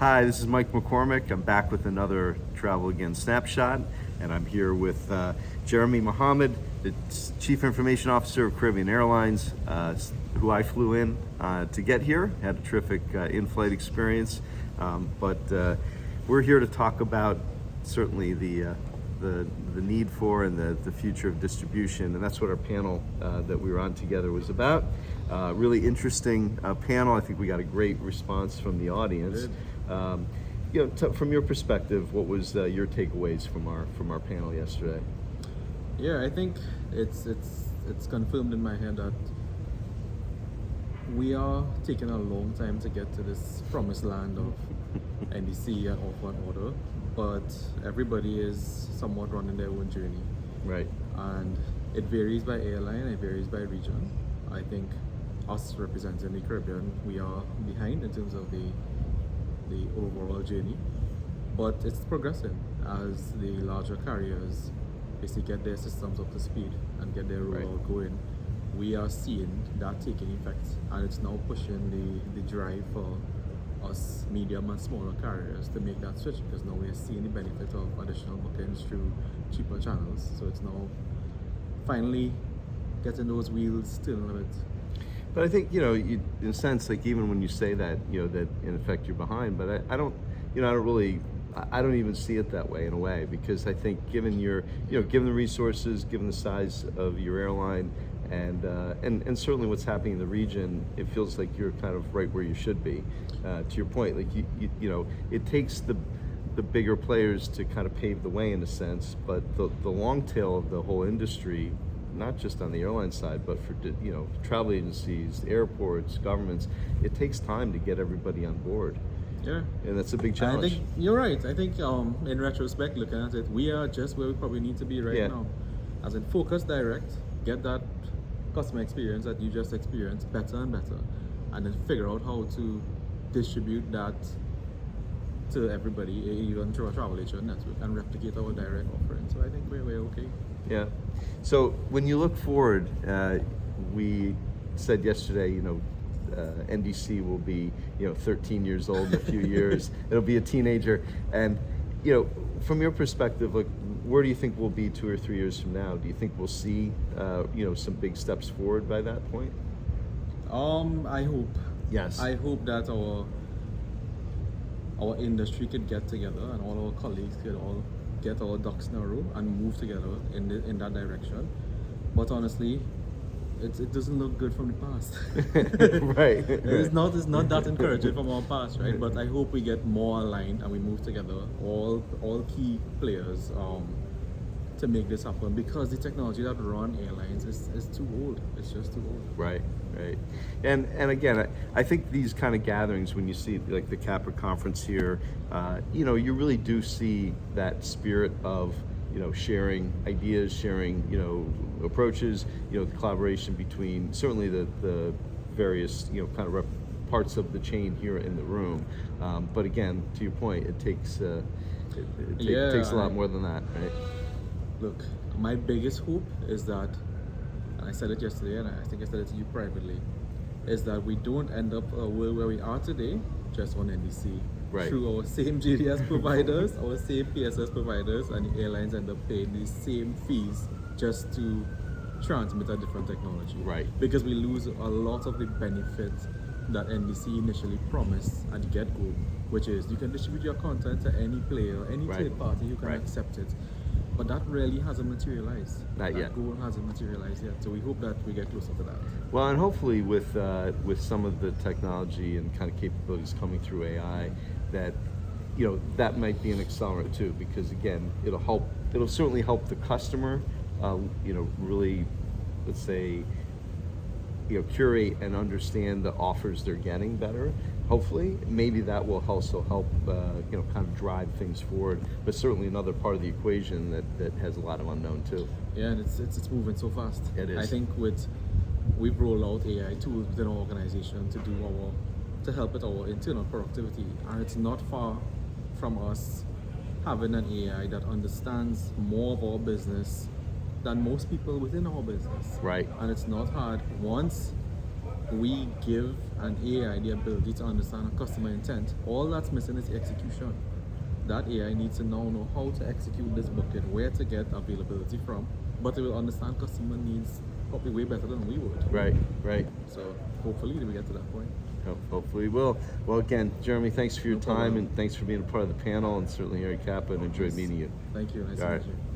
Hi, this is Mike McCormick. I'm back with another Travel Again Snapshot, and I'm here with Jeremy Mohammed, the Chief Information Officer of Caribbean Airlines, who I flew in to get here. Had a terrific in-flight experience, but we're here to talk about certainly the need for and the future of distribution, and that's what our panel that we were on together was about. Really interesting panel. I think we got a great response from the audience. From your perspective, what was your takeaways from our panel yesterday? Yeah, I think it's confirmed in my head that we are taking a long time to get to this promised land of NDC and offer and order, but everybody is somewhat running their own journey. Right. And it varies by airline, it varies by region. I think us representing the Caribbean, we are behind in terms of the overall journey, but it's progressing as the larger carriers basically get their systems up to speed and get their rollout going. We are seeing that taking effect, and it's now pushing the drive for us medium and smaller carriers to make that switch, because now we are seeing the benefit of additional bookings through cheaper channels. So it's now finally getting those wheels turning a bit. But I think, in a sense, like even when you say that, that in effect you're behind, but I don't even see it that way in a way, because I think given given the resources, given the size of your airline, and certainly what's happening in the region, it feels like you're kind of right where you should be. To your point, like it takes the bigger players to kind of pave the way in a sense, but the long tail of the whole industry, not just on the airline side, but for travel agencies, airports, governments, it takes time to get everybody on board. Yeah, and that's a big challenge. I think you're right. I think in retrospect, looking at it, we are just where we probably need to be right now. As in focus direct, get that customer experience that you just experienced better and better, and then figure out how to distribute that to everybody, even through a travel agent network, and replicate our direct offering. So I think we're okay. Yeah. So when you look forward, we said yesterday, NDC will be, 13 years old in a few years. It'll be a teenager, and from your perspective, like, where do you think we'll be 2 or 3 years from now? Do you think we'll see, some big steps forward by that point? I hope. Yes. I hope that our industry could get together and all our colleagues could all get our ducks in a row and move together in that direction. But honestly, it doesn't look good from the past. Right. It's not that encouraging from our past, right? But I hope we get more aligned and we move together, all key players, to make this happen, because the technology that run airlines is too old. It's just too old. Right. And again, I think these kind of gatherings, when you see like the CAPA conference here, you really do see that spirit of sharing ideas, sharing approaches, the collaboration between certainly the various kind of parts of the chain here in the room. But again, to your point, it takes it takes a lot more than that, right? Look, my biggest hope is that, and I said it yesterday, and I think I said it to you privately, is that we don't end up a world where we are today, just on NDC, through our same GDS providers, our same PSS providers, and the airlines end up paying the same fees just to transmit a different technology. Right. Because we lose a lot of the benefits that NDC initially promised at the get-go, which is you can distribute your content to any player, any third party who can accept it. But that really hasn't materialized. Not yet. That goal hasn't materialized yet. So we hope that we get closer to that. Well, and hopefully with some of the technology and kind of capabilities coming through AI, that that might be an accelerant too, because again, it'll certainly help the customer, really, let's say, curate and understand the offers they're getting better. Hopefully, maybe that will also help, kind of drive things forward. But certainly another part of the equation that has a lot of unknown too. Yeah, and it's moving so fast. It is. I think we've rolled out AI tools within our organization to help with our internal productivity, and it's not far from us having an AI that understands more of our business than most people within our business. Right. And it's not hard. Once we give an AI the ability to understand a customer intent. All that's missing is execution. That AI needs to now know how to execute this booking, where to get availability from, but it will understand customer needs probably way better than we would. Right, right. So hopefully we get to that point. Hopefully we'll. Well, again, Jeremy, thanks for your No time problem. and thanks for being a part of the panel, and certainly here at CAPA, and enjoyed meeting you. Thank you. Nice All to right. meet you.